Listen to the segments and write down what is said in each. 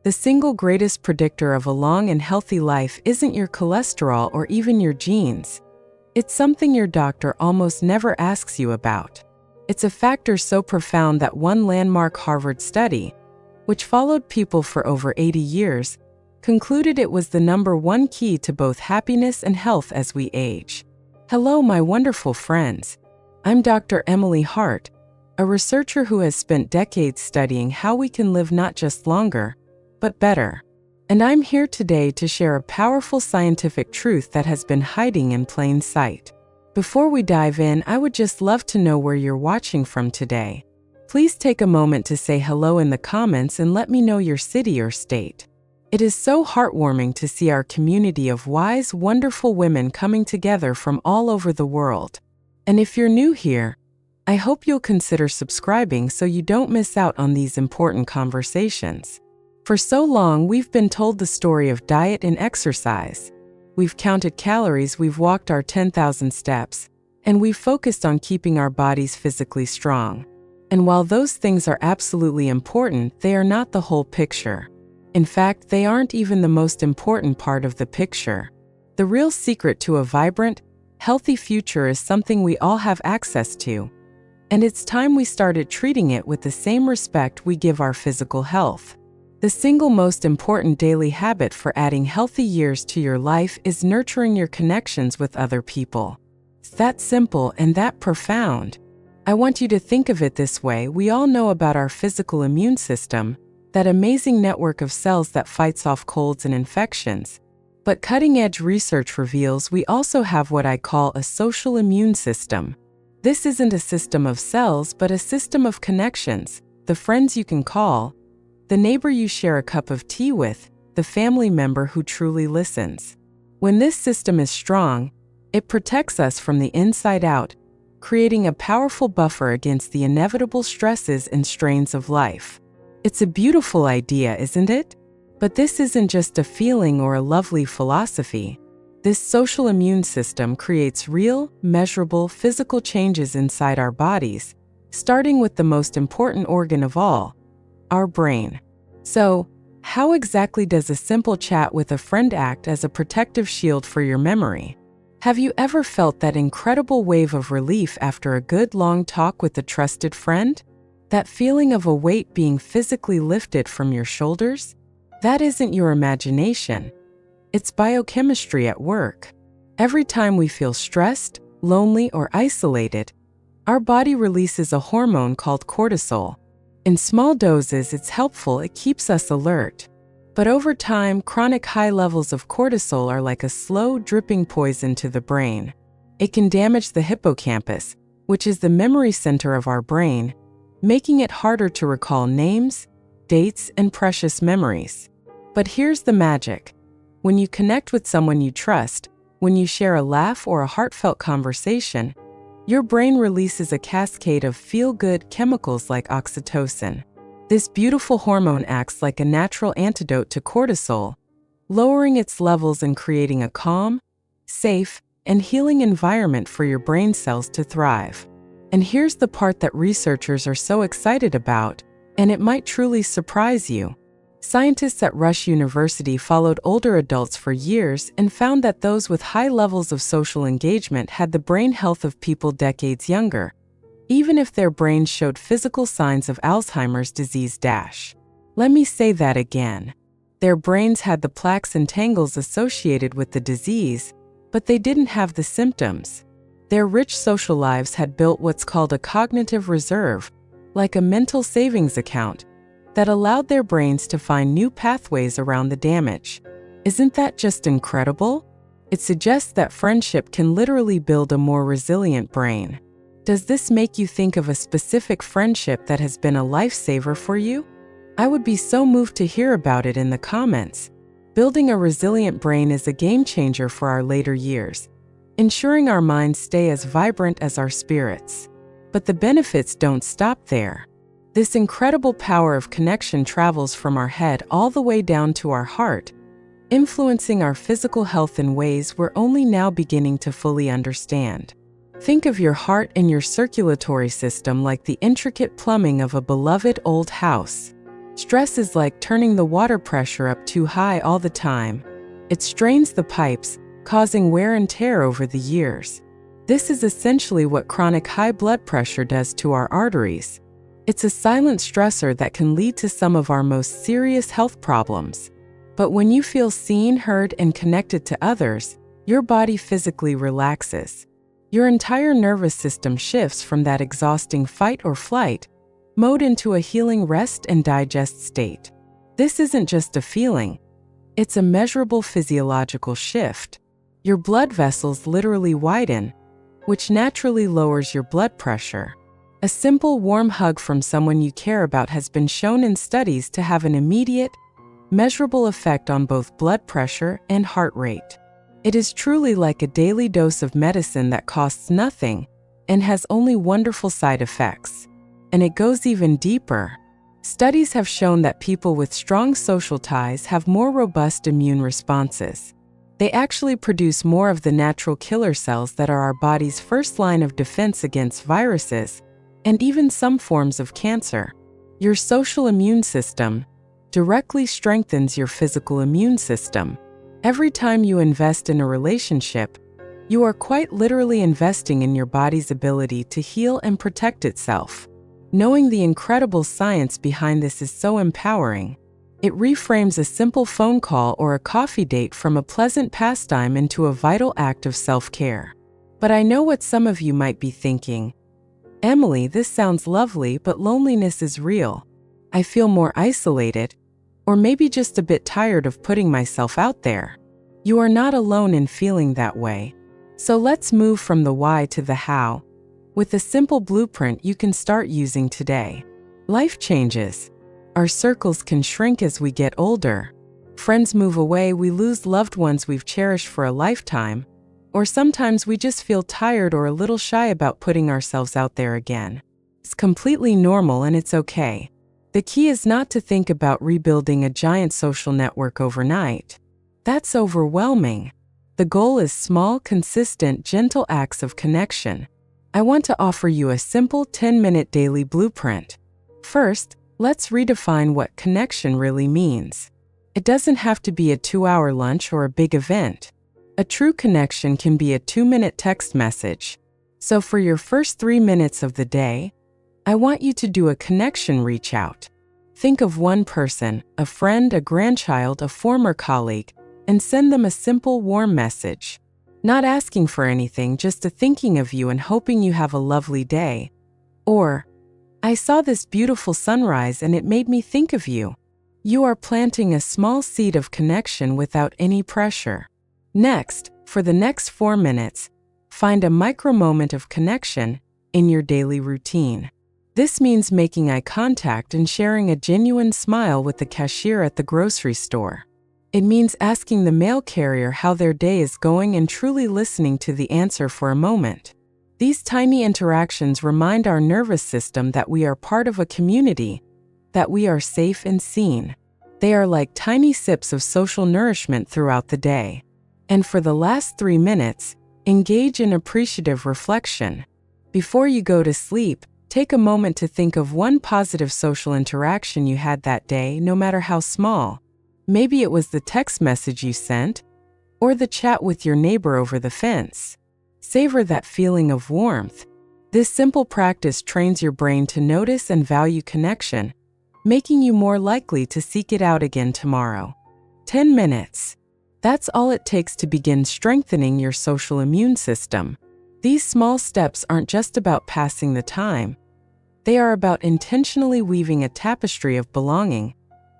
The single greatest predictor of a long and healthy life isn't your cholesterol or even your genes. It's something your doctor almost never asks you about. It's a factor so profound that one landmark Harvard study, which followed people for over 80 years, concluded it was the #1 key to both happiness and health as we age. Hello, my wonderful friends. I'm Dr. Emily Hart, a researcher who has spent decades studying how we can live not just longer, but better. And I'm here today to share a powerful scientific truth that has been hiding in plain sight. Before we dive in, I would just love to know where you're watching from today. Please take a moment to say hello in the comments and let me know your city or state. It is so heartwarming to see our community of wise, wonderful women coming together from all over the world. And if you're new here, I hope you'll consider subscribing so you don't miss out on these important conversations. For so long, we've been told the story of diet and exercise. We've counted calories, we've walked our 10,000 steps, and we've focused on keeping our bodies physically strong. And while those things are absolutely important, they are not the whole picture. In fact, they aren't even the most important part of the picture. The real secret to a vibrant, healthy future is something we all have access to. And it's time we started treating it with the same respect we give our physical health. The single most important daily habit for adding healthy years to your life is nurturing your connections with other people. It's that simple and that profound. I want you to think of it this way. We all know about our physical immune system, that amazing network of cells that fights off colds and infections. But cutting-edge research reveals we also have what I call a social immune system. This isn't a system of cells, but a system of connections, the friends you can call, the neighbor you share a cup of tea with, the family member who truly listens. When this system is strong, it protects us from the inside out, creating a powerful buffer against the inevitable stresses and strains of life. It's a beautiful idea, isn't it? But this isn't just a feeling or a lovely philosophy. This social immune system creates real, measurable physical changes inside our bodies, starting with the most important organ of all, our brain. So, how exactly does a simple chat with a friend act as a protective shield for your memory? Have you ever felt that incredible wave of relief after a good long talk with a trusted friend? That feeling of a weight being physically lifted from your shoulders? That isn't your imagination. It's biochemistry at work. Every time we feel stressed, lonely, or isolated, our body releases a hormone called cortisol. In small doses, it's helpful, it keeps us alert. But over time, chronic high levels of cortisol are like a slow, dripping poison to the brain. It can damage the hippocampus, which is the memory center of our brain, making it harder to recall names, dates, and precious memories. But here's the magic. When you connect with someone you trust, when you share a laugh or a heartfelt conversation, your brain releases a cascade of feel-good chemicals like oxytocin. This beautiful hormone acts like a natural antidote to cortisol, lowering its levels and creating a calm, safe, and healing environment for your brain cells to thrive. And here's the part that researchers are so excited about, and it might truly surprise you. Scientists at Rush University followed older adults for years and found that those with high levels of social engagement had the brain health of people decades younger, even if their brains showed physical signs of Alzheimer's disease. Let me say that again. Their brains had the plaques and tangles associated with the disease, but they didn't have the symptoms. Their rich social lives had built what's called a cognitive reserve, like a mental savings account, that allowed their brains to find new pathways around the damage. Isn't that just incredible? It suggests that friendship can literally build a more resilient brain. Does this make you think of a specific friendship that has been a lifesaver for you? I would be so moved to hear about it in the comments. Building a resilient brain is a game changer for our later years, ensuring our minds stay as vibrant as our spirits. But the benefits don't stop there. This incredible power of connection travels from our head all the way down to our heart, influencing our physical health in ways we're only now beginning to fully understand. Think of your heart and your circulatory system like the intricate plumbing of a beloved old house. Stress is like turning the water pressure up too high all the time. It strains the pipes, causing wear and tear over the years. This is essentially what chronic high blood pressure does to our arteries. It's a silent stressor that can lead to some of our most serious health problems. But when you feel seen, heard, and connected to others, your body physically relaxes. Your entire nervous system shifts from that exhausting fight or flight mode into a healing rest and digest state. This isn't just a feeling. It's a measurable physiological shift. Your blood vessels literally widen, which naturally lowers your blood pressure. A simple warm hug from someone you care about has been shown in studies to have an immediate, measurable effect on both blood pressure and heart rate. It is truly like a daily dose of medicine that costs nothing and has only wonderful side effects. And it goes even deeper. Studies have shown that people with strong social ties have more robust immune responses. They actually produce more of the natural killer cells that are our body's first line of defense against viruses and even some forms of cancer. Your social immune system directly strengthens your physical immune system. Every time you invest in a relationship, you are quite literally investing in your body's ability to heal and protect itself. Knowing the incredible science behind this is so empowering. It reframes a simple phone call or a coffee date from a pleasant pastime into a vital act of self-care. But I know what some of you might be thinking. Emily, this sounds lovely, but loneliness is real. I feel more isolated, or maybe just a bit tired of putting myself out there. You are not alone in feeling that way. So let's move from the why to the how, with a simple blueprint you can start using today. Life changes. Our circles can shrink as we get older. Friends move away, we lose loved ones we've cherished for a lifetime, or sometimes we just feel tired or a little shy about putting ourselves out there again. It's completely normal and it's okay. The key is not to think about rebuilding a giant social network overnight. That's overwhelming. The goal is small, consistent, gentle acts of connection. I want to offer you a simple 10-minute daily blueprint. First, let's redefine what connection really means. It doesn't have to be a 2-hour lunch or a big event. A true connection can be a 2-minute text message. So for your first 3 minutes of the day, I want you to do a connection reach out. Think of one person, a friend, a grandchild, a former colleague, and send them a simple, warm message. Not asking for anything, just a thinking of you and hoping you have a lovely day. Or, I saw this beautiful sunrise and it made me think of you. You are planting a small seed of connection without any pressure. Next, for the next 4 minutes, find a micro moment of connection in your daily routine. This means making eye contact and sharing a genuine smile with the cashier at the grocery store. It means asking the mail carrier how their day is going and truly listening to the answer for a moment. These tiny interactions remind our nervous system that we are part of a community, that we are safe and seen. They are like tiny sips of social nourishment throughout the day. And for the last 3 minutes, engage in appreciative reflection. Before you go to sleep, take a moment to think of one positive social interaction you had that day, no matter how small. Maybe it was the text message you sent, or the chat with your neighbor over the fence. Savor that feeling of warmth. This simple practice trains your brain to notice and value connection, making you more likely to seek it out again tomorrow. 10 minutes. That's all it takes to begin strengthening your social immune system. These small steps aren't just about passing the time. They are about intentionally weaving a tapestry of belonging,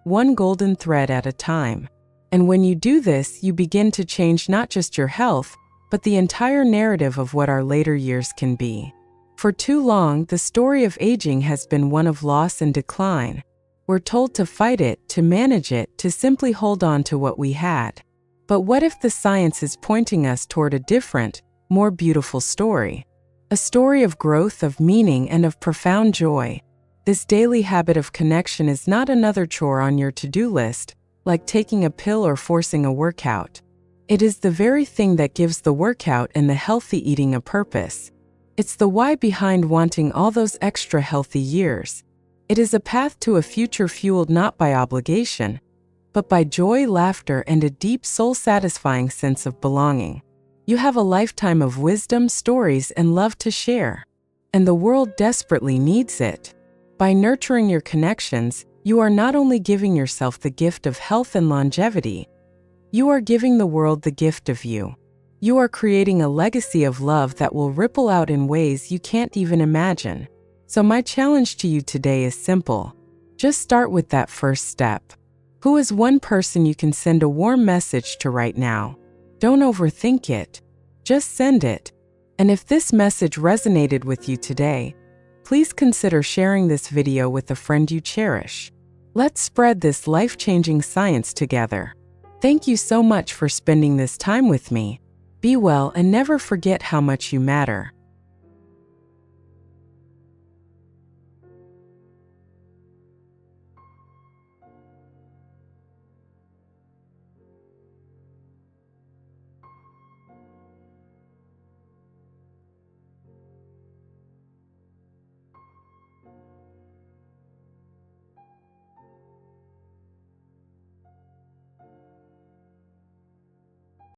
one golden thread at a time. And when you do this, you begin to change not just your health, but the entire narrative of what our later years can be. For too long, the story of aging has been one of loss and decline. We're told to fight it, to manage it, to simply hold on to what we had. But what if the science is pointing us toward a different, more beautiful story? A story of growth, of meaning, and of profound joy. This daily habit of connection is not another chore on your to-do list, like taking a pill or forcing a workout. It is the very thing that gives the workout and the healthy eating a purpose. It's the why behind wanting all those extra healthy years. It is a path to a future fueled not by obligation, but by joy, laughter, and a deep, soul-satisfying sense of belonging. You have a lifetime of wisdom, stories, and love to share, and the world desperately needs it. By nurturing your connections, you are not only giving yourself the gift of health and longevity, you are giving the world the gift of you. You are creating a legacy of love that will ripple out in ways you can't even imagine. So my challenge to you today is simple. Just start with that first step. Who is one person you can send a warm message to right now? Don't overthink it. Just send it. And if this message resonated with you today, please consider sharing this video with a friend you cherish. Let's spread this life-changing science together. Thank you so much for spending this time with me. Be well and never forget how much you matter.